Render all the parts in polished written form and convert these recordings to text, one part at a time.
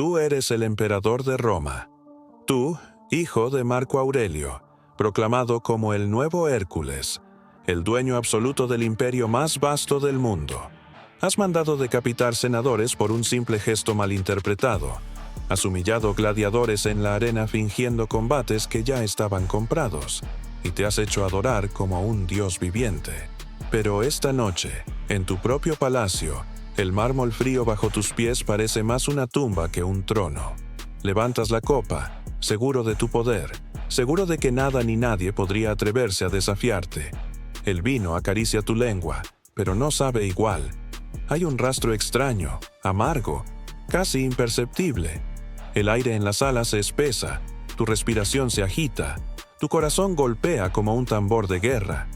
Tú eres el emperador de Roma. Tú, hijo de Marco Aurelio, proclamado como el nuevo Hércules, el dueño absoluto del imperio más vasto del mundo. Has mandado decapitar senadores por un simple gesto malinterpretado. Has humillado gladiadores en la arena fingiendo combates que ya estaban comprados, y te has hecho adorar como un dios viviente. Pero esta noche, en tu propio palacio, el mármol frío bajo tus pies parece más una tumba que un trono. Levantas la copa, seguro de tu poder, seguro de que nada ni nadie podría atreverse a desafiarte. El vino acaricia tu lengua, pero no sabe igual. Hay un rastro extraño, amargo, casi imperceptible. El aire en la sala se espesa, tu respiración se agita, tu corazón golpea como un tambor de guerra.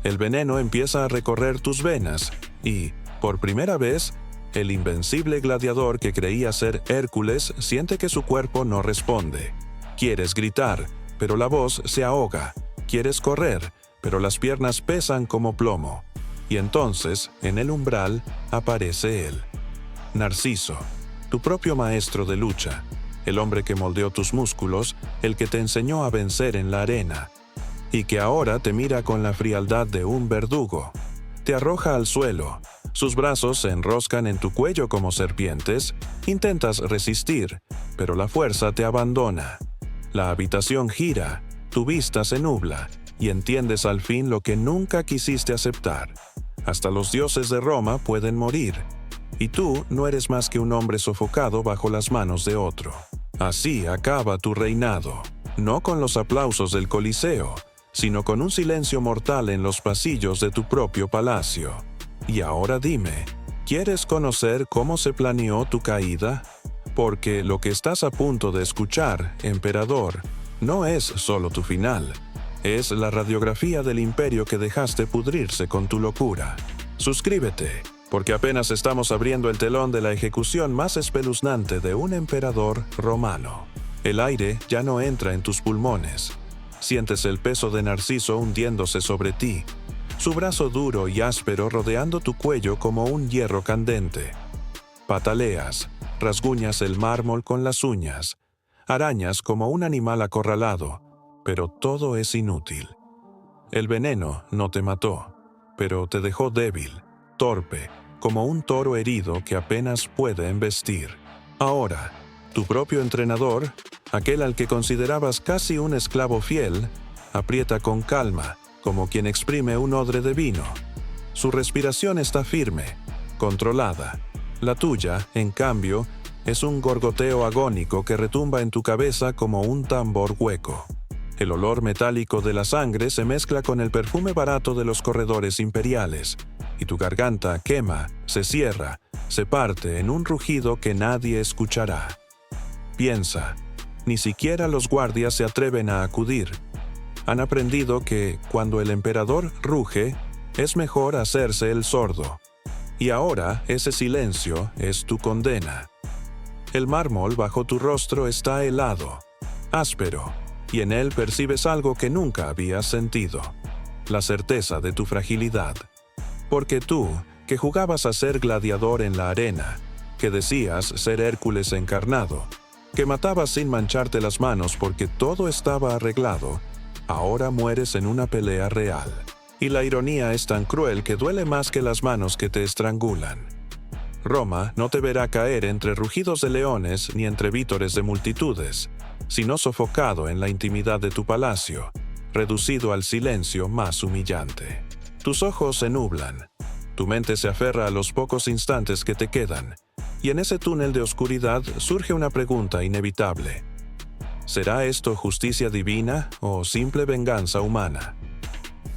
El veneno empieza a recorrer tus venas y, por primera vez, el invencible gladiador que creía ser Hércules siente que su cuerpo no responde. Quieres gritar, pero la voz se ahoga. Quieres correr, pero las piernas pesan como plomo. Y entonces, en el umbral, aparece él. Narciso, tu propio maestro de lucha, el hombre que moldeó tus músculos, el que te enseñó a vencer en la arena, y que ahora te mira con la frialdad de un verdugo. Te arroja al suelo, sus brazos se enroscan en tu cuello como serpientes, intentas resistir, pero la fuerza te abandona. La habitación gira, tu vista se nubla, y entiendes al fin lo que nunca quisiste aceptar. Hasta los dioses de Roma pueden morir, y tú no eres más que un hombre sofocado bajo las manos de otro. Así acaba tu reinado, no con los aplausos del Coliseo, sino con un silencio mortal en los pasillos de tu propio palacio. Y ahora dime, ¿quieres conocer cómo se planeó tu caída? Porque lo que estás a punto de escuchar, emperador, no es solo tu final. Es la radiografía del imperio que dejaste pudrirse con tu locura. Suscríbete, porque apenas estamos abriendo el telón de la ejecución más espeluznante de un emperador romano. El aire ya no entra en tus pulmones. Sientes el peso de Narciso hundiéndose sobre ti, su brazo duro y áspero rodeando tu cuello como un hierro candente. Pataleas, rasguñas el mármol con las uñas, arañas como un animal acorralado, pero todo es inútil. El veneno no te mató, pero te dejó débil, torpe, como un toro herido que apenas puede embestir. Ahora, tu propio entrenador, aquel al que considerabas casi un esclavo fiel, aprieta con calma, como quien exprime un odre de vino. Su respiración está firme, controlada. La tuya, en cambio, es un gorgoteo agónico que retumba en tu cabeza como un tambor hueco. El olor metálico de la sangre se mezcla con el perfume barato de los corredores imperiales, y tu garganta quema, se cierra, se parte en un rugido que nadie escuchará. Piensa, ni siquiera los guardias se atreven a acudir. Han aprendido que, cuando el emperador ruge, es mejor hacerse el sordo. Y ahora ese silencio es tu condena. El mármol bajo tu rostro está helado, áspero, y en él percibes algo que nunca habías sentido, la certeza de tu fragilidad. Porque tú, que jugabas a ser gladiador en la arena, que decías ser Hércules encarnado, que matabas sin mancharte las manos porque todo estaba arreglado, ahora mueres en una pelea real. Y la ironía es tan cruel que duele más que las manos que te estrangulan. Roma no te verá caer entre rugidos de leones ni entre vítores de multitudes, sino sofocado en la intimidad de tu palacio, reducido al silencio más humillante. Tus ojos se nublan, tu mente se aferra a los pocos instantes que te quedan, y en ese túnel de oscuridad surge una pregunta inevitable. ¿Será esto justicia divina o simple venganza humana?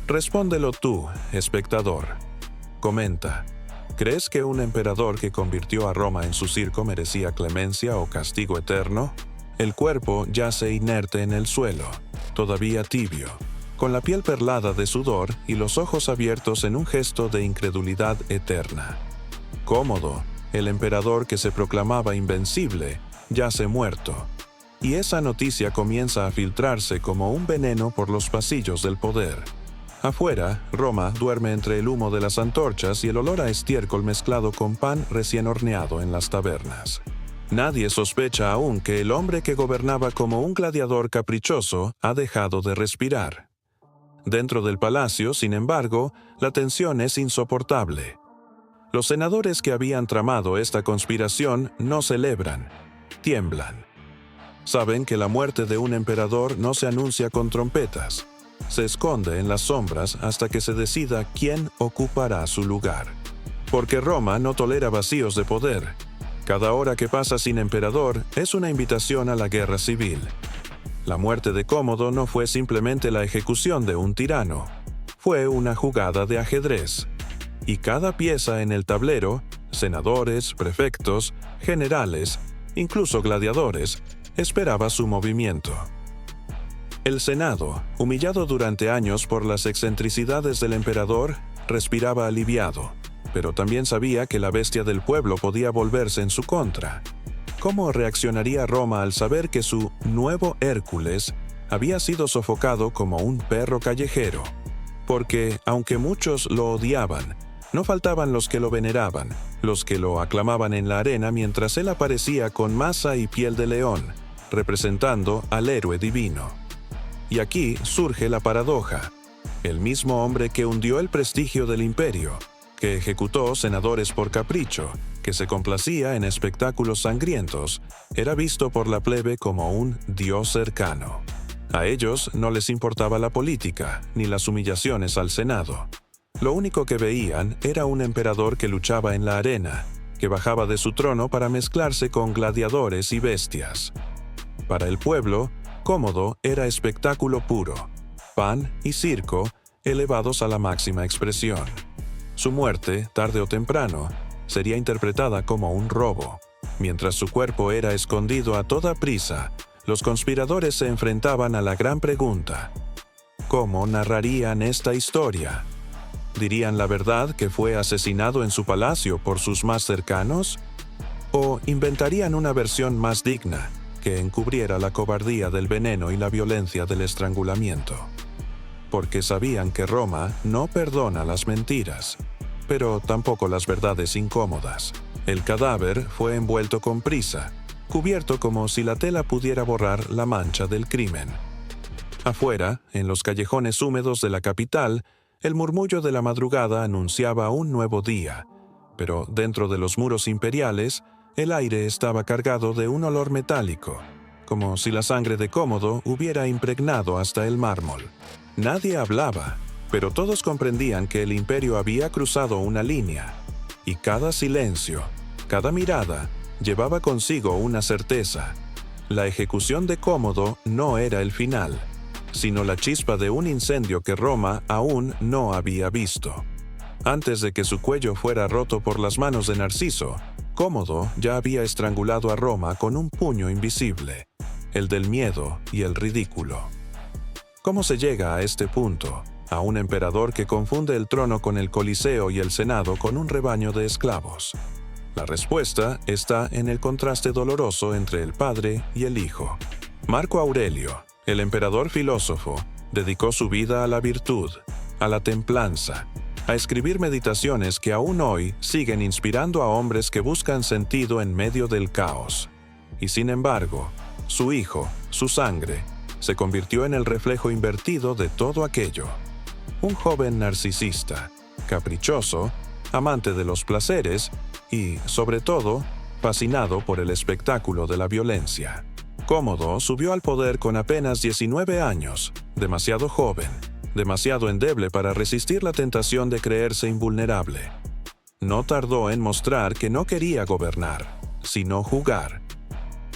Respóndelo tú, espectador. Comenta, ¿crees que un emperador que convirtió a Roma en su circo merecía clemencia o castigo eterno? El cuerpo yace inerte en el suelo, todavía tibio, con la piel perlada de sudor y los ojos abiertos en un gesto de incredulidad eterna. Cómodo, el emperador que se proclamaba invencible, yace muerto, y esa noticia comienza a filtrarse como un veneno por los pasillos del poder. Afuera, Roma duerme entre el humo de las antorchas y el olor a estiércol mezclado con pan recién horneado en las tabernas. Nadie sospecha aún que el hombre que gobernaba como un gladiador caprichoso ha dejado de respirar. Dentro del palacio, sin embargo, la tensión es insoportable. Los senadores que habían tramado esta conspiración no celebran, tiemblan. Saben que la muerte de un emperador no se anuncia con trompetas. Se esconde en las sombras hasta que se decida quién ocupará su lugar. Porque Roma no tolera vacíos de poder. Cada hora que pasa sin emperador es una invitación a la guerra civil. La muerte de Cómodo no fue simplemente la ejecución de un tirano. Fue una jugada de ajedrez. Y cada pieza en el tablero, senadores, prefectos, generales, incluso gladiadores, esperaba su movimiento. El Senado, humillado durante años por las excentricidades del emperador, respiraba aliviado, pero también sabía que la bestia del pueblo podía volverse en su contra. ¿Cómo reaccionaría Roma al saber que su nuevo Hércules había sido sofocado como un perro callejero? Porque, aunque muchos lo odiaban, no faltaban los que lo veneraban, los que lo aclamaban en la arena mientras él aparecía con masa y piel de león, representando al héroe divino. Y aquí surge la paradoja. El mismo hombre que hundió el prestigio del imperio, que ejecutó senadores por capricho, que se complacía en espectáculos sangrientos, era visto por la plebe como un dios cercano. A ellos no les importaba la política, ni las humillaciones al Senado. Lo único que veían era un emperador que luchaba en la arena, que bajaba de su trono para mezclarse con gladiadores y bestias. Para el pueblo, Cómodo era espectáculo puro, pan y circo elevados a la máxima expresión. Su muerte, tarde o temprano, sería interpretada como un robo. Mientras su cuerpo era escondido a toda prisa, los conspiradores se enfrentaban a la gran pregunta: ¿cómo narrarían esta historia? ¿Dirían la verdad que fue asesinado en su palacio por sus más cercanos? ¿O inventarían una versión más digna, que encubriera la cobardía del veneno y la violencia del estrangulamiento? Porque sabían que Roma no perdona las mentiras, pero tampoco las verdades incómodas. El cadáver fue envuelto con prisa, cubierto como si la tela pudiera borrar la mancha del crimen. Afuera, en los callejones húmedos de la capital, el murmullo de la madrugada anunciaba un nuevo día, pero dentro de los muros imperiales, el aire estaba cargado de un olor metálico, como si la sangre de Cómodo hubiera impregnado hasta el mármol. Nadie hablaba, pero todos comprendían que el imperio había cruzado una línea, y cada silencio, cada mirada, llevaba consigo una certeza. La ejecución de Cómodo no era el final, sino la chispa de un incendio que Roma aún no había visto. Antes de que su cuello fuera roto por las manos de Narciso, Cómodo ya había estrangulado a Roma con un puño invisible, el del miedo y el ridículo. ¿Cómo se llega a este punto? A un emperador que confunde el trono con el Coliseo y el Senado con un rebaño de esclavos. La respuesta está en el contraste doloroso entre el padre y el hijo. Marco Aurelio, el emperador filósofo, dedicó su vida a la virtud, a la templanza, a escribir meditaciones que aún hoy siguen inspirando a hombres que buscan sentido en medio del caos. Y sin embargo, su hijo, su sangre, se convirtió en el reflejo invertido de todo aquello. Un joven narcisista, caprichoso, amante de los placeres y, sobre todo, fascinado por el espectáculo de la violencia. Cómodo subió al poder con apenas 19 años, demasiado joven, demasiado endeble para resistir la tentación de creerse invulnerable. No tardó en mostrar que no quería gobernar, sino jugar.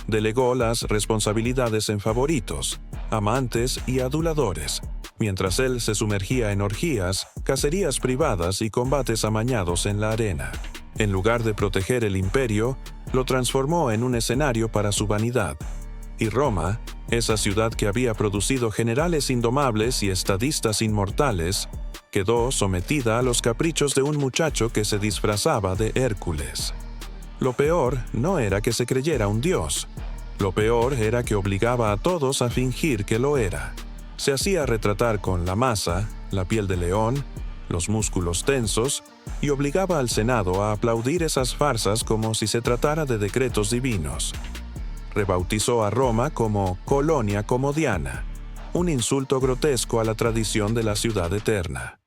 Delegó las responsabilidades en favoritos, amantes y aduladores, mientras él se sumergía en orgías, cacerías privadas y combates amañados en la arena. En lugar de proteger el imperio, lo transformó en un escenario para su vanidad. Y Roma, esa ciudad que había producido generales indomables y estadistas inmortales, quedó sometida a los caprichos de un muchacho que se disfrazaba de Hércules. Lo peor no era que se creyera un dios. Lo peor era que obligaba a todos a fingir que lo era. Se hacía retratar con la masa, la piel de león, los músculos tensos y obligaba al Senado a aplaudir esas farsas como si se tratara de decretos divinos. Rebautizó a Roma como Colonia Comodiana, un insulto grotesco a la tradición de la ciudad eterna.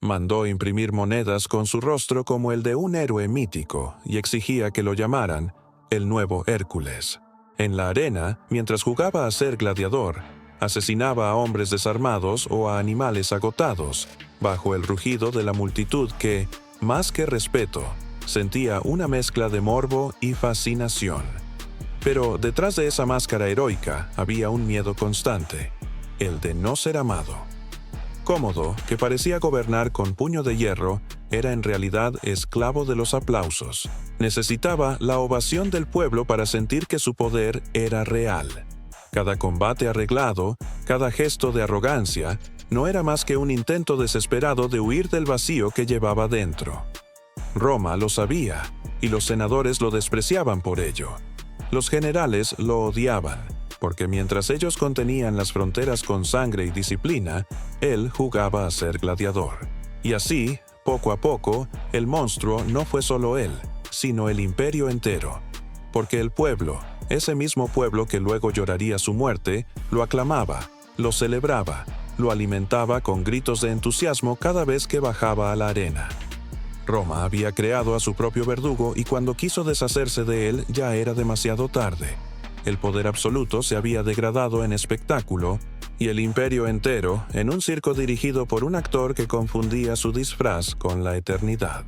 Mandó imprimir monedas con su rostro como el de un héroe mítico y exigía que lo llamaran el nuevo Hércules. En la arena, mientras jugaba a ser gladiador, asesinaba a hombres desarmados o a animales agotados, bajo el rugido de la multitud que, más que respeto, sentía una mezcla de morbo y fascinación. Pero detrás de esa máscara heroica había un miedo constante, el de no ser amado. Cómodo, que parecía gobernar con puño de hierro, era en realidad esclavo de los aplausos. Necesitaba la ovación del pueblo para sentir que su poder era real. Cada combate arreglado, cada gesto de arrogancia, no era más que un intento desesperado de huir del vacío que llevaba dentro. Roma lo sabía, y los senadores lo despreciaban por ello. Los generales lo odiaban, porque mientras ellos contenían las fronteras con sangre y disciplina, él jugaba a ser gladiador. Y así, poco a poco, el monstruo no fue solo él, sino el imperio entero. Porque el pueblo, ese mismo pueblo que luego lloraría su muerte, lo aclamaba, lo celebraba, lo alimentaba con gritos de entusiasmo cada vez que bajaba a la arena. Roma había creado a su propio verdugo y cuando quiso deshacerse de él ya era demasiado tarde. El poder absoluto se había degradado en espectáculo y el imperio entero en un circo dirigido por un actor que confundía su disfraz con la eternidad.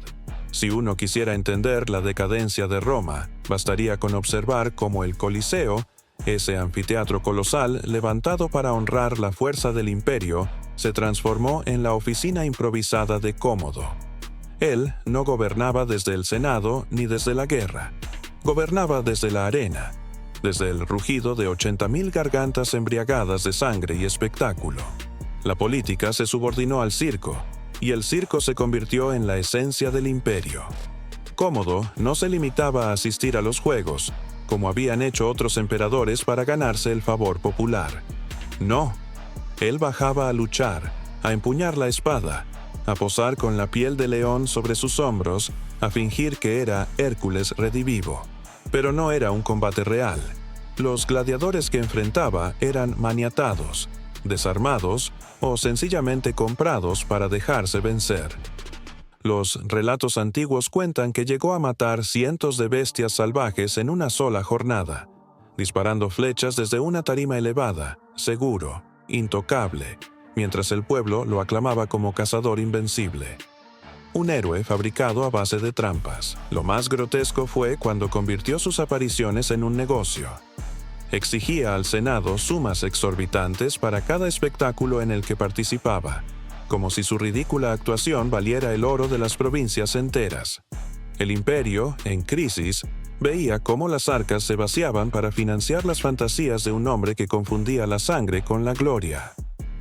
Si uno quisiera entender la decadencia de Roma, bastaría con observar cómo el Coliseo, ese anfiteatro colosal levantado para honrar la fuerza del imperio, se transformó en la oficina improvisada de Cómodo. Él no gobernaba desde el Senado ni desde la guerra. Gobernaba desde la arena, desde el rugido de 80.000 gargantas embriagadas de sangre y espectáculo. La política se subordinó al circo, y el circo se convirtió en la esencia del imperio. Cómodo no se limitaba a asistir a los juegos, como habían hecho otros emperadores para ganarse el favor popular. No, él bajaba a luchar, a empuñar la espada, a posar con la piel de león sobre sus hombros, a fingir que era Hércules redivivo. Pero no era un combate real. Los gladiadores que enfrentaba eran maniatados, desarmados o sencillamente comprados para dejarse vencer. Los relatos antiguos cuentan que llegó a matar cientos de bestias salvajes en una sola jornada, disparando flechas desde una tarima elevada, seguro, intocable, mientras el pueblo lo aclamaba como cazador invencible. Un héroe fabricado a base de trampas. Lo más grotesco fue cuando convirtió sus apariciones en un negocio. Exigía al Senado sumas exorbitantes para cada espectáculo en el que participaba, como si su ridícula actuación valiera el oro de las provincias enteras. El imperio, en crisis, veía cómo las arcas se vaciaban para financiar las fantasías de un hombre que confundía la sangre con la gloria.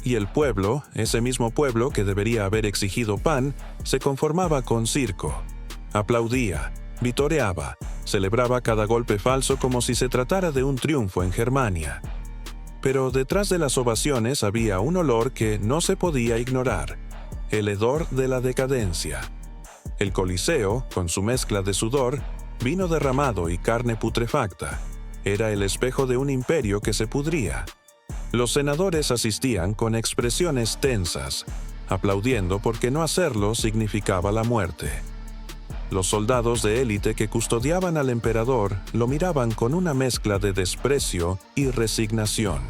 Y el pueblo, ese mismo pueblo que debería haber exigido pan, se conformaba con circo. Aplaudía, vitoreaba, celebraba cada golpe falso como si se tratara de un triunfo en Germania. Pero detrás de las ovaciones había un olor que no se podía ignorar, el hedor de la decadencia. El Coliseo, con su mezcla de sudor, vino derramado y carne putrefacta, era el espejo de un imperio que se pudría. Los senadores asistían con expresiones tensas, aplaudiendo porque no hacerlo significaba la muerte. Los soldados de élite que custodiaban al emperador lo miraban con una mezcla de desprecio y resignación.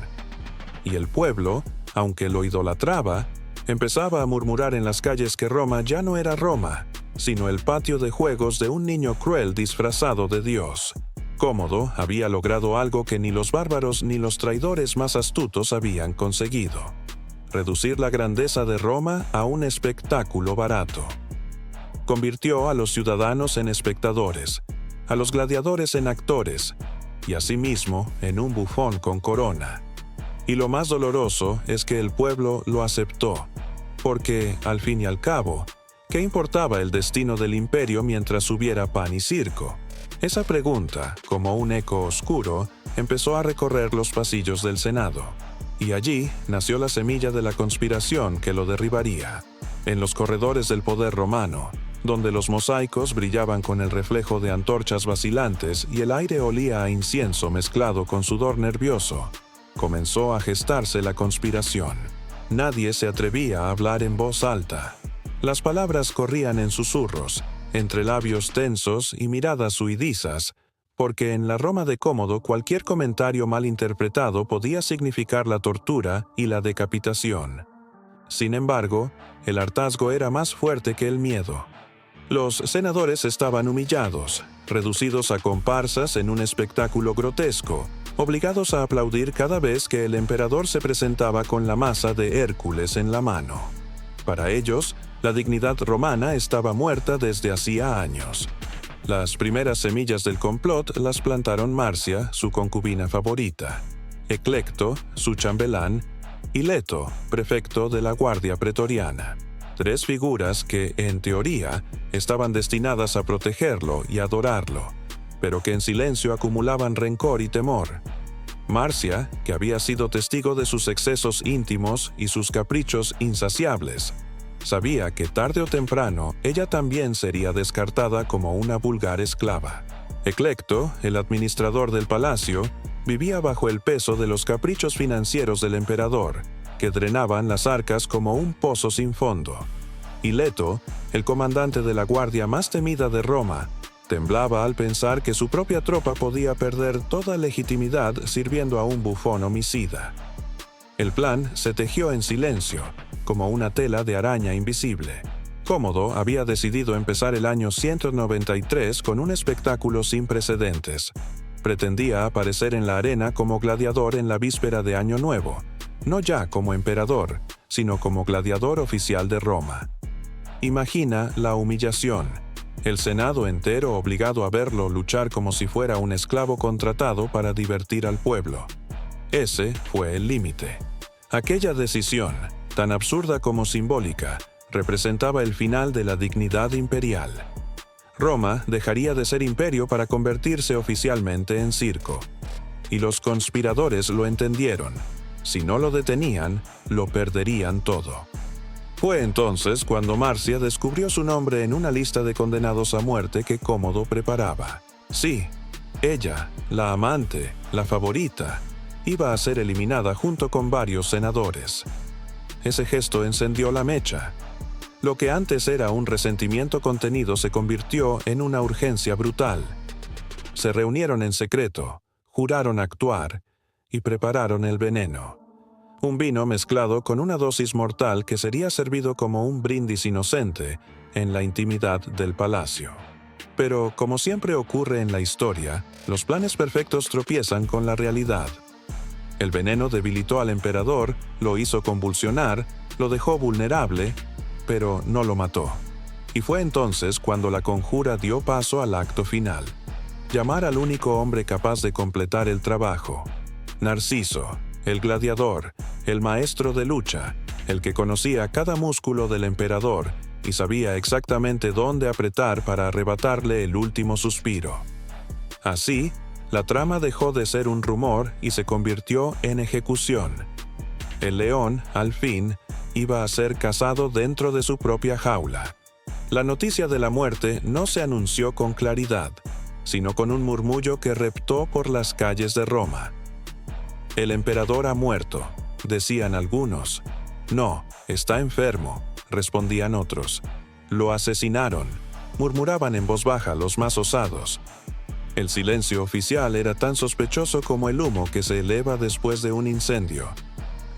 Y el pueblo, aunque lo idolatraba, empezaba a murmurar en las calles que Roma ya no era Roma, sino el patio de juegos de un niño cruel disfrazado de Dios. Cómodo había logrado algo que ni los bárbaros ni los traidores más astutos habían conseguido: reducir la grandeza de Roma a un espectáculo barato. Convirtió a los ciudadanos en espectadores, a los gladiadores en actores, y a sí mismo en un bufón con corona. Y lo más doloroso es que el pueblo lo aceptó, porque, al fin y al cabo, ¿qué importaba el destino del imperio mientras hubiera pan y circo? Esa pregunta, como un eco oscuro, empezó a recorrer los pasillos del Senado, y allí nació la semilla de la conspiración que lo derribaría. En los corredores del poder romano, donde los mosaicos brillaban con el reflejo de antorchas vacilantes y el aire olía a incienso mezclado con sudor nervioso, comenzó a gestarse la conspiración. Nadie se atrevía a hablar en voz alta. Las palabras corrían en susurros, entre labios tensos y miradas huidizas, porque en la Roma de Cómodo cualquier comentario mal interpretado podía significar la tortura y la decapitación. Sin embargo, el hartazgo era más fuerte que el miedo. Los senadores estaban humillados, reducidos a comparsas en un espectáculo grotesco, obligados a aplaudir cada vez que el emperador se presentaba con la masa de Hércules en la mano. Para ellos, la dignidad romana estaba muerta desde hacía años. Las primeras semillas del complot las plantaron Marcia, su concubina favorita, Eclecto, su chambelán, y Leto, prefecto de la Guardia Pretoriana. 3 figuras que, en teoría, estaban destinadas a protegerlo y adorarlo, pero que en silencio acumulaban rencor y temor. Marcia, que había sido testigo de sus excesos íntimos y sus caprichos insaciables, sabía que tarde o temprano ella también sería descartada como una vulgar esclava. Eclecto, el administrador del palacio, vivía bajo el peso de los caprichos financieros del emperador, que drenaban las arcas como un pozo sin fondo. Y Leto, el comandante de la guardia más temida de Roma, temblaba al pensar que su propia tropa podía perder toda legitimidad sirviendo a un bufón homicida. El plan se tejió en silencio, como una tela de araña invisible. Cómodo había decidido empezar el año 193 con un espectáculo sin precedentes. Pretendía aparecer en la arena como gladiador en la víspera de Año Nuevo, no ya como emperador, sino como gladiador oficial de Roma. Imagina la humillación, el Senado entero obligado a verlo luchar como si fuera un esclavo contratado para divertir al pueblo. Ese fue el límite. Aquella decisión, tan absurda como simbólica, representaba el final de la dignidad imperial. Roma dejaría de ser imperio para convertirse oficialmente en circo. Y los conspiradores lo entendieron. Si no lo detenían, lo perderían todo. Fue entonces cuando Marcia descubrió su nombre en una lista de condenados a muerte que Cómodo preparaba. Sí, ella, la amante, la favorita, iba a ser eliminada junto con varios senadores. Ese gesto encendió la mecha. Lo que antes era un resentimiento contenido se convirtió en una urgencia brutal. Se reunieron en secreto, juraron actuar y prepararon el veneno. Un vino mezclado con una dosis mortal que sería servido como un brindis inocente en la intimidad del palacio. Pero, como siempre ocurre en la historia, los planes perfectos tropiezan con la realidad. El veneno debilitó al emperador, lo hizo convulsionar, lo dejó vulnerable, pero no lo mató. Y fue entonces cuando la conjura dio paso al acto final. Llamar al único hombre capaz de completar el trabajo. Narciso, el gladiador, el maestro de lucha, el que conocía cada músculo del emperador y sabía exactamente dónde apretar para arrebatarle el último suspiro. Así, la trama dejó de ser un rumor y se convirtió en ejecución. El león, al fin, iba a ser cazado dentro de su propia jaula. La noticia de la muerte no se anunció con claridad, sino con un murmullo que reptó por las calles de Roma. El emperador ha muerto, decían algunos. No, está enfermo, respondían otros. Lo asesinaron, murmuraban en voz baja los más osados. El silencio oficial era tan sospechoso como el humo que se eleva después de un incendio.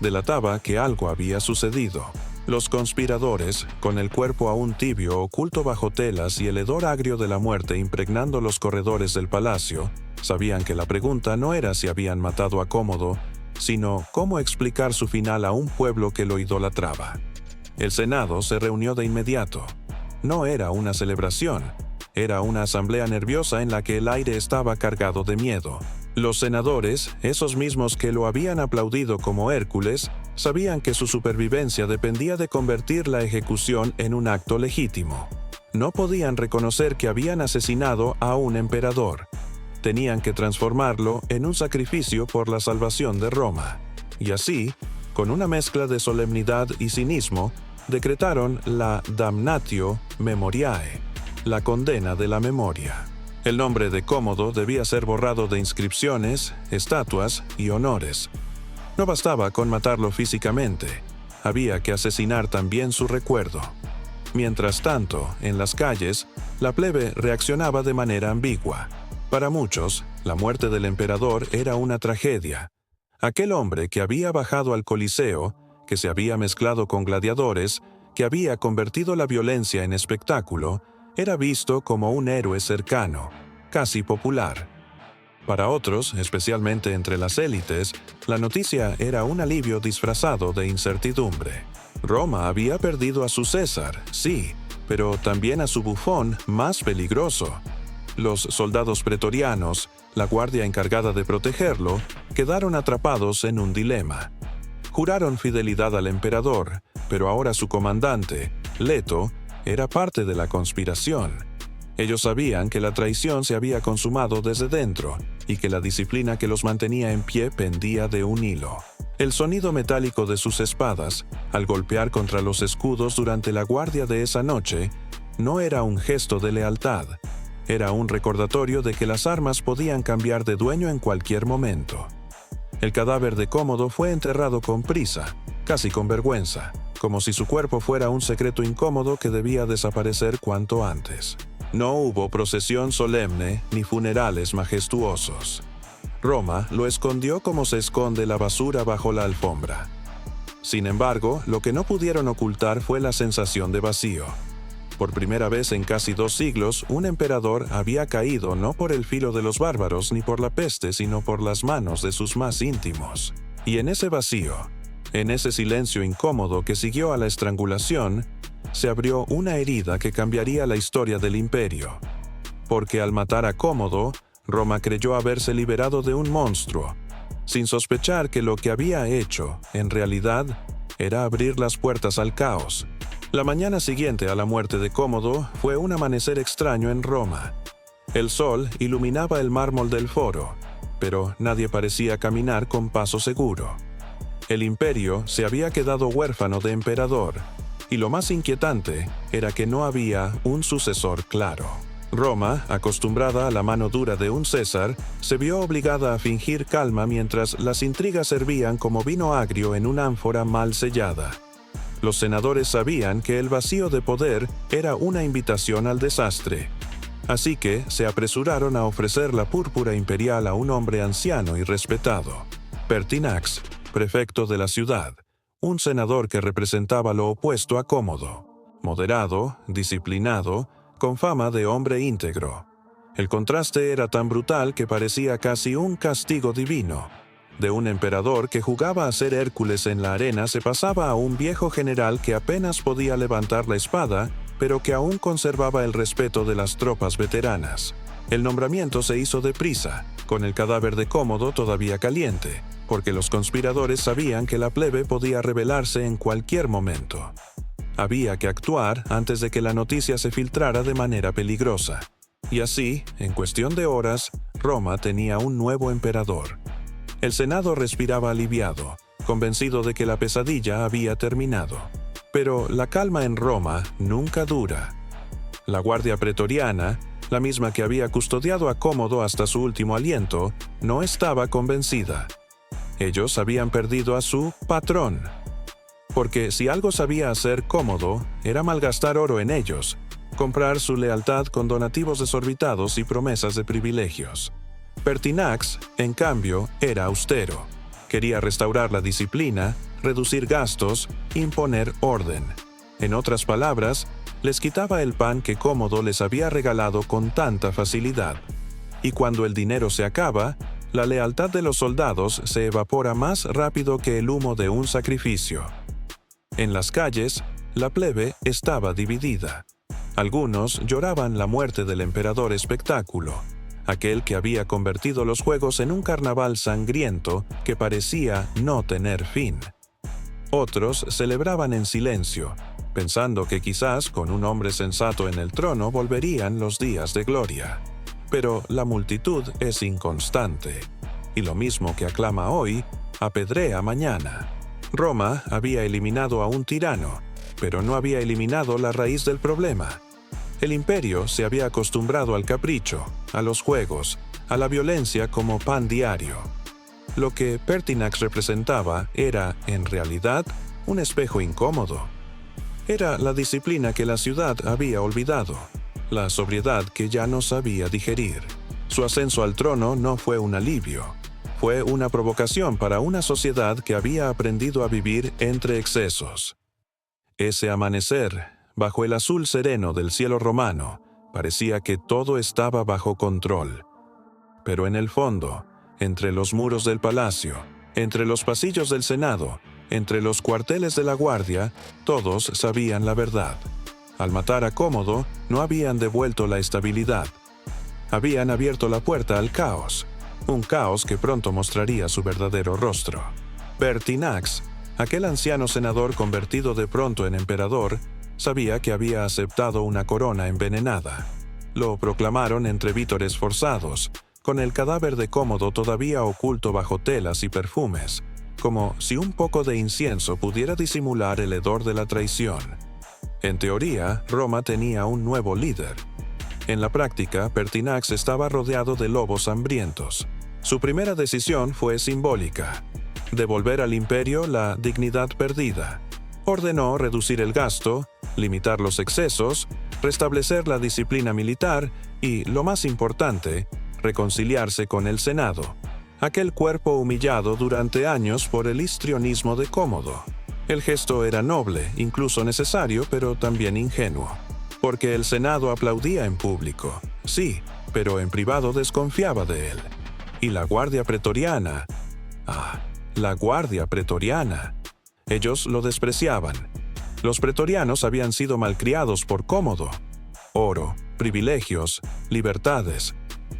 Delataba que algo había sucedido. Los conspiradores, con el cuerpo aún tibio oculto bajo telas y el hedor agrio de la muerte impregnando los corredores del palacio, sabían que la pregunta no era si habían matado a Cómodo, sino cómo explicar su final a un pueblo que lo idolatraba. El Senado se reunió de inmediato. No era una celebración, era una asamblea nerviosa en la que el aire estaba cargado de miedo. Los senadores, esos mismos que lo habían aplaudido como Hércules, sabían que su supervivencia dependía de convertir la ejecución en un acto legítimo. No podían reconocer que habían asesinado a un emperador. Tenían que transformarlo en un sacrificio por la salvación de Roma. Y así, con una mezcla de solemnidad y cinismo, decretaron la damnatio memoriae, la condena de la memoria. El nombre de Cómodo debía ser borrado de inscripciones, estatuas y honores. No bastaba con matarlo físicamente, había que asesinar también su recuerdo. Mientras tanto, en las calles, la plebe reaccionaba de manera ambigua. Para muchos, la muerte del emperador era una tragedia. Aquel hombre que había bajado al Coliseo, que se había mezclado con gladiadores, que había convertido la violencia en espectáculo, era visto como un héroe cercano, casi popular. Para otros, especialmente entre las élites, la noticia era un alivio disfrazado de incertidumbre. Roma había perdido a su César, sí, pero también a su bufón más peligroso. Los soldados pretorianos, la guardia encargada de protegerlo, quedaron atrapados en un dilema. Juraron fidelidad al emperador, pero ahora su comandante, Leto, era parte de la conspiración. Ellos sabían que la traición se había consumado desde dentro y que la disciplina que los mantenía en pie pendía de un hilo. El sonido metálico de sus espadas, al golpear contra los escudos durante la guardia de esa noche, no era un gesto de lealtad, era un recordatorio de que las armas podían cambiar de dueño en cualquier momento. El cadáver de Cómodo fue enterrado con prisa, casi con vergüenza, como si su cuerpo fuera un secreto incómodo que debía desaparecer cuanto antes. No hubo procesión solemne ni funerales majestuosos. Roma lo escondió como se esconde la basura bajo la alfombra. Sin embargo, lo que no pudieron ocultar fue la sensación de vacío. Por primera vez en casi 2 siglos, un emperador había caído no por el filo de los bárbaros ni por la peste, sino por las manos de sus más íntimos. Y en ese vacío, en ese silencio incómodo que siguió a la estrangulación, se abrió una herida que cambiaría la historia del imperio. Porque al matar a Cómodo, Roma creyó haberse liberado de un monstruo, sin sospechar que lo que había hecho, en realidad, era abrir las puertas al caos. La mañana siguiente a la muerte de Cómodo fue un amanecer extraño en Roma. El sol iluminaba el mármol del foro, pero nadie parecía caminar con paso seguro. El imperio se había quedado huérfano de emperador, y lo más inquietante era que no había un sucesor claro. Roma, acostumbrada a la mano dura de un César, se vio obligada a fingir calma mientras las intrigas servían como vino agrio en una ánfora mal sellada. Los senadores sabían que el vacío de poder era una invitación al desastre, así que se apresuraron a ofrecer la púrpura imperial a un hombre anciano y respetado, Pertinax, prefecto de la ciudad, un senador que representaba lo opuesto a Cómodo, moderado, disciplinado, con fama de hombre íntegro. El contraste era tan brutal que parecía casi un castigo divino. De un emperador que jugaba a ser Hércules en la arena se pasaba a un viejo general que apenas podía levantar la espada, pero que aún conservaba el respeto de las tropas veteranas. El nombramiento se hizo deprisa, con el cadáver de Cómodo todavía caliente, porque los conspiradores sabían que la plebe podía rebelarse en cualquier momento. Había que actuar antes de que la noticia se filtrara de manera peligrosa. Y así, en cuestión de horas, Roma tenía un nuevo emperador. El Senado respiraba aliviado, convencido de que la pesadilla había terminado. Pero la calma en Roma nunca dura. La guardia pretoriana, la misma que había custodiado a Cómodo hasta su último aliento, no estaba convencida. Ellos habían perdido a su patrón. Porque si algo sabía hacer Cómodo, era malgastar oro en ellos, comprar su lealtad con donativos desorbitados y promesas de privilegios. Pertinax, en cambio, era austero. Quería restaurar la disciplina, reducir gastos, imponer orden. En otras palabras, les quitaba el pan que Cómodo les había regalado con tanta facilidad. Y cuando el dinero se acaba, la lealtad de los soldados se evapora más rápido que el humo de un sacrificio. En las calles, la plebe estaba dividida. Algunos lloraban la muerte del emperador espectáculo, aquel que había convertido los juegos en un carnaval sangriento que parecía no tener fin. Otros celebraban en silencio, pensando que quizás con un hombre sensato en el trono volverían los días de gloria. Pero la multitud es inconstante, y lo mismo que aclama hoy, apedrea mañana. Roma había eliminado a un tirano, pero no había eliminado la raíz del problema. El imperio se había acostumbrado al capricho, a los juegos, a la violencia como pan diario. Lo que Pertinax representaba era, en realidad, un espejo incómodo. Era la disciplina que la ciudad había olvidado, la sobriedad que ya no sabía digerir. Su ascenso al trono no fue un alivio, fue una provocación para una sociedad que había aprendido a vivir entre excesos. Ese amanecer, bajo el azul sereno del cielo romano, parecía que todo estaba bajo control. Pero en el fondo, entre los muros del palacio, entre los pasillos del Senado, entre los cuarteles de la Guardia, todos sabían la verdad. Al matar a Cómodo, no habían devuelto la estabilidad. Habían abierto la puerta al caos, un caos que pronto mostraría su verdadero rostro. Pertinax, aquel anciano senador convertido de pronto en emperador, sabía que había aceptado una corona envenenada. Lo proclamaron entre vítores forzados, con el cadáver de Cómodo todavía oculto bajo telas y perfumes, como si un poco de incienso pudiera disimular el hedor de la traición. En teoría, Roma tenía un nuevo líder. En la práctica, Pertinax estaba rodeado de lobos hambrientos. Su primera decisión fue simbólica: devolver al imperio la dignidad perdida. Ordenó reducir el gasto, limitar los excesos, restablecer la disciplina militar y, lo más importante, reconciliarse con el Senado, aquel cuerpo humillado durante años por el histrionismo de Cómodo. El gesto era noble, incluso necesario, pero también ingenuo, porque el Senado aplaudía en público, sí, pero en privado desconfiaba de él. Y la Guardia Pretoriana, la Guardia Pretoriana, ellos lo despreciaban. Los pretorianos habían sido malcriados por Cómodo. Oro, privilegios, libertades.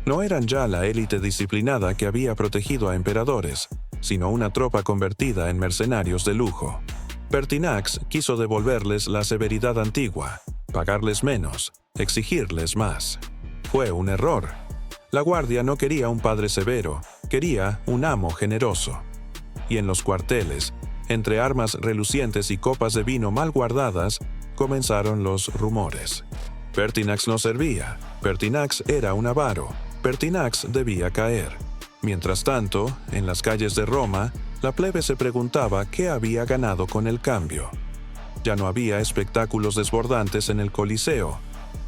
No eran ya la élite disciplinada que había protegido a emperadores, sino una tropa convertida en mercenarios de lujo. Pertinax quiso devolverles la severidad antigua, pagarles menos, exigirles más. Fue un error. La guardia no quería un padre severo, quería un amo generoso. Y en los cuarteles, entre armas relucientes y copas de vino mal guardadas, comenzaron los rumores. Pertinax no servía, Pertinax era un avaro, Pertinax debía caer. Mientras tanto, en las calles de Roma, la plebe se preguntaba qué había ganado con el cambio. Ya no había espectáculos desbordantes en el Coliseo,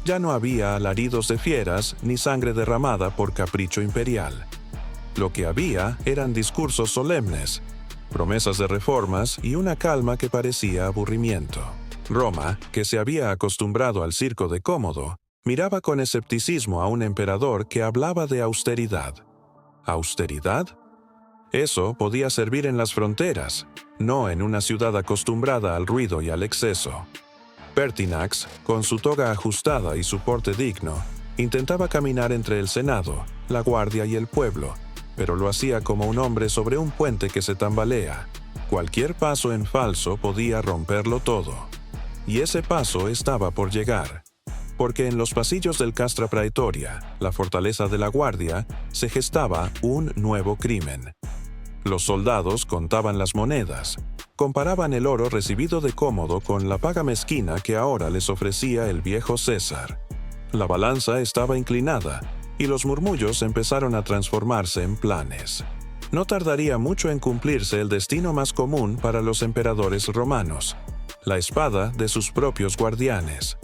ya no había alaridos de fieras ni sangre derramada por capricho imperial. Lo que había eran discursos solemnes, promesas de reformas y una calma que parecía aburrimiento. Roma, que se había acostumbrado al circo de Cómodo, miraba con escepticismo a un emperador que hablaba de austeridad. ¿Austeridad? Eso podía servir en las fronteras, no en una ciudad acostumbrada al ruido y al exceso. Pertinax, con su toga ajustada y su porte digno, intentaba caminar entre el Senado, la Guardia y el pueblo, pero lo hacía como un hombre sobre un puente que se tambalea. Cualquier paso en falso podía romperlo todo. Y ese paso estaba por llegar, porque en los pasillos del Castra Praetoria, la fortaleza de la Guardia, se gestaba un nuevo crimen. Los soldados contaban las monedas, comparaban el oro recibido de Cómodo con la paga mezquina que ahora les ofrecía el viejo César. La balanza estaba inclinada, y los murmullos empezaron a transformarse en planes. No tardaría mucho en cumplirse el destino más común para los emperadores romanos: la espada de sus propios guardianes.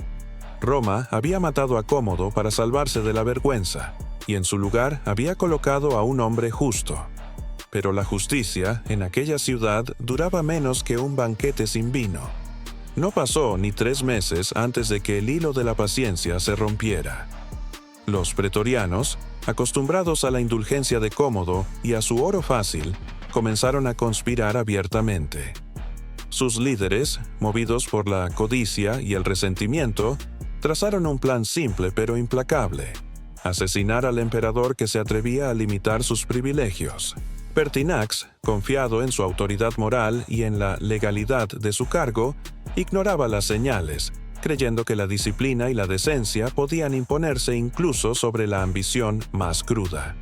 Roma había matado a Cómodo para salvarse de la vergüenza, y en su lugar había colocado a un hombre justo. Pero la justicia en aquella ciudad duraba menos que un banquete sin vino. No pasó ni 3 meses antes de que el hilo de la paciencia se rompiera. Los pretorianos, acostumbrados a la indulgencia de Cómodo y a su oro fácil, comenzaron a conspirar abiertamente. Sus líderes, movidos por la codicia y el resentimiento, trazaron un plan simple pero implacable: asesinar al emperador que se atrevía a limitar sus privilegios. Pertinax, confiado en su autoridad moral y en la legalidad de su cargo, ignoraba las señales, creyendo que la disciplina y la decencia podían imponerse incluso sobre la ambición más cruda.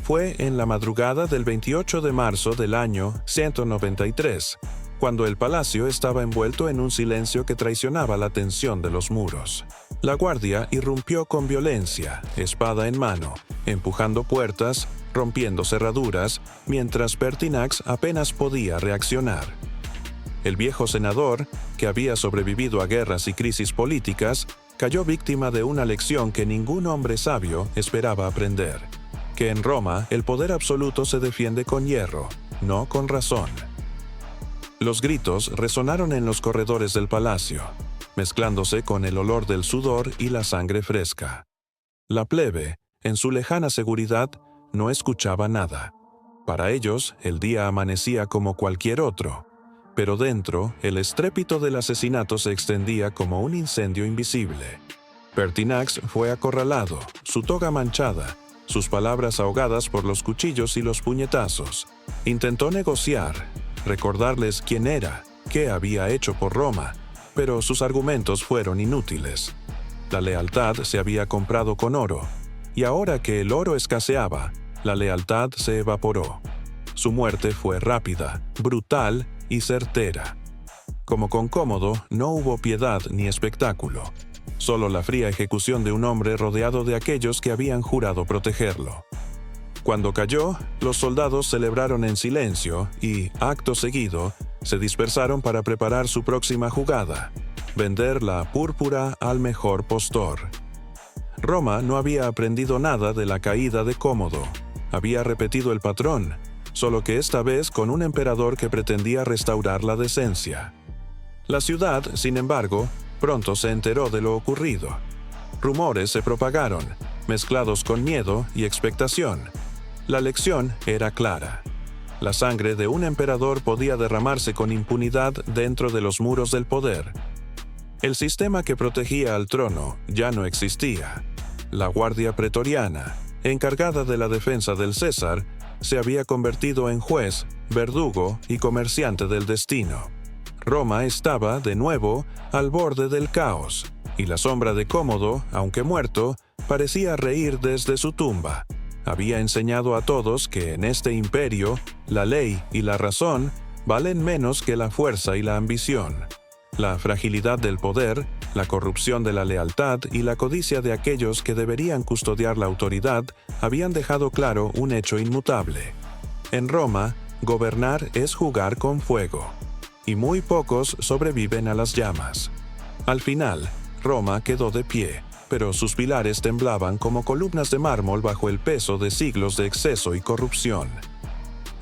Fue en la madrugada del 28 de marzo del año 193, cuando el palacio estaba envuelto en un silencio que traicionaba la tensión de los muros. La guardia irrumpió con violencia, espada en mano, empujando puertas, rompiendo cerraduras, mientras Pertinax apenas podía reaccionar. El viejo senador, que había sobrevivido a guerras y crisis políticas, cayó víctima de una lección que ningún hombre sabio esperaba aprender: que en Roma el poder absoluto se defiende con hierro, no con razón. Los gritos resonaron en los corredores del palacio, mezclándose con el olor del sudor y la sangre fresca. La plebe, en su lejana seguridad, no escuchaba nada. Para ellos, el día amanecía como cualquier otro, pero dentro, el estrépito del asesinato se extendía como un incendio invisible. Pertinax fue acorralado, su toga manchada, sus palabras ahogadas por los cuchillos y los puñetazos. Intentó negociar, recordarles quién era, qué había hecho por Roma, pero sus argumentos fueron inútiles. La lealtad se había comprado con oro, y ahora que el oro escaseaba, la lealtad se evaporó. Su muerte fue rápida, brutal y certera. Como con Cómodo, no hubo piedad ni espectáculo, solo la fría ejecución de un hombre rodeado de aquellos que habían jurado protegerlo. Cuando cayó, los soldados celebraron en silencio y, acto seguido, se dispersaron para preparar su próxima jugada: vender la púrpura al mejor postor. Roma no había aprendido nada de la caída de Cómodo. Había repetido el patrón, solo que esta vez con un emperador que pretendía restaurar la decencia. La ciudad, sin embargo, pronto se enteró de lo ocurrido. Rumores se propagaron, mezclados con miedo y expectación. La lección era clara. La sangre de un emperador podía derramarse con impunidad dentro de los muros del poder. El sistema que protegía al trono ya no existía. La Guardia Pretoriana, encargada de la defensa del César, se había convertido en juez, verdugo y comerciante del destino. Roma estaba, de nuevo, al borde del caos, y la sombra de Cómodo, aunque muerto, parecía reír desde su tumba. Había enseñado a todos que en este imperio, la ley y la razón valen menos que la fuerza y la ambición. La fragilidad del poder, la corrupción de la lealtad y la codicia de aquellos que deberían custodiar la autoridad habían dejado claro un hecho inmutable. En Roma, gobernar es jugar con fuego, y muy pocos sobreviven a las llamas. Al final, Roma quedó de pie, pero sus pilares temblaban como columnas de mármol bajo el peso de siglos de exceso y corrupción.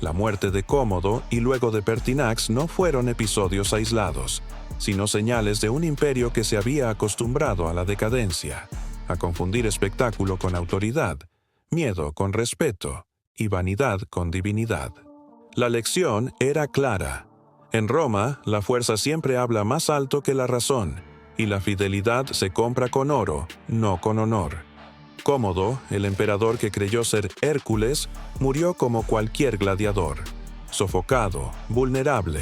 La muerte de Cómodo y luego de Pertinax no fueron episodios aislados, sino señales de un imperio que se había acostumbrado a la decadencia, a confundir espectáculo con autoridad, miedo con respeto y vanidad con divinidad. La lección era clara. En Roma, la fuerza siempre habla más alto que la razón, y la fidelidad se compra con oro, no con honor. Cómodo, el emperador que creyó ser Hércules, murió como cualquier gladiador, sofocado, vulnerable,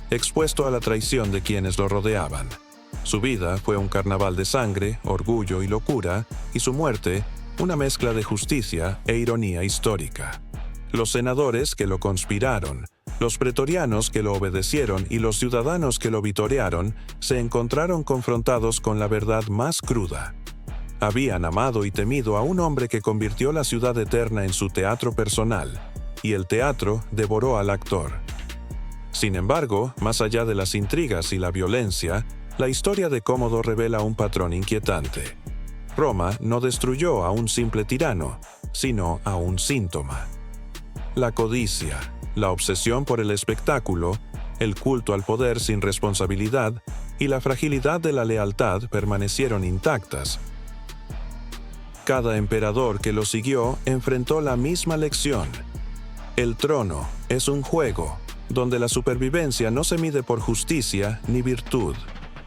expuesto a la traición de quienes lo rodeaban. Su vida fue un carnaval de sangre, orgullo y locura, y su muerte, una mezcla de justicia e ironía histórica. Los senadores que lo conspiraron, los pretorianos que lo obedecieron y los ciudadanos que lo vitorearon se encontraron confrontados con la verdad más cruda. Habían amado y temido a un hombre que convirtió la ciudad eterna en su teatro personal, y el teatro devoró al actor. Sin embargo, más allá de las intrigas y la violencia, la historia de Cómodo revela un patrón inquietante. Roma no destruyó a un simple tirano, sino a un síntoma. La codicia, la obsesión por el espectáculo, el culto al poder sin responsabilidad y la fragilidad de la lealtad permanecieron intactas. Cada emperador que lo siguió enfrentó la misma lección. El trono es un juego, donde la supervivencia no se mide por justicia ni virtud,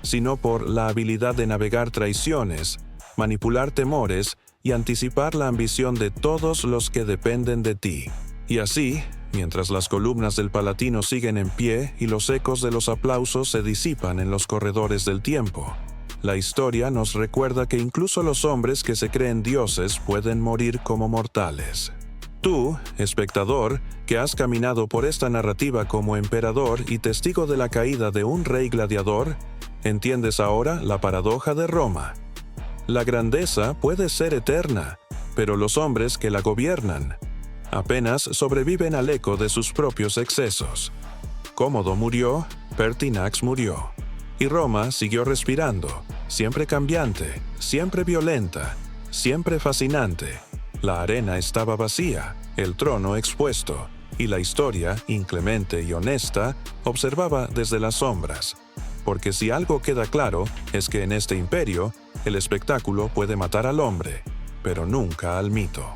sino por la habilidad de navegar traiciones, manipular temores y anticipar la ambición de todos los que dependen de ti. Y así, mientras las columnas del Palatino siguen en pie y los ecos de los aplausos se disipan en los corredores del tiempo, la historia nos recuerda que incluso los hombres que se creen dioses pueden morir como mortales. Tú, espectador, que has caminado por esta narrativa como emperador y testigo de la caída de un rey gladiador, entiendes ahora la paradoja de Roma. La grandeza puede ser eterna, pero los hombres que la gobiernan apenas sobreviven al eco de sus propios excesos. Cómodo murió, Pertinax murió, y Roma siguió respirando, siempre cambiante, siempre violenta, siempre fascinante. La arena estaba vacía, el trono expuesto, y la historia, inclemente y honesta, observaba desde las sombras. Porque si algo queda claro es que en este imperio, el espectáculo puede matar al hombre, pero nunca al mito.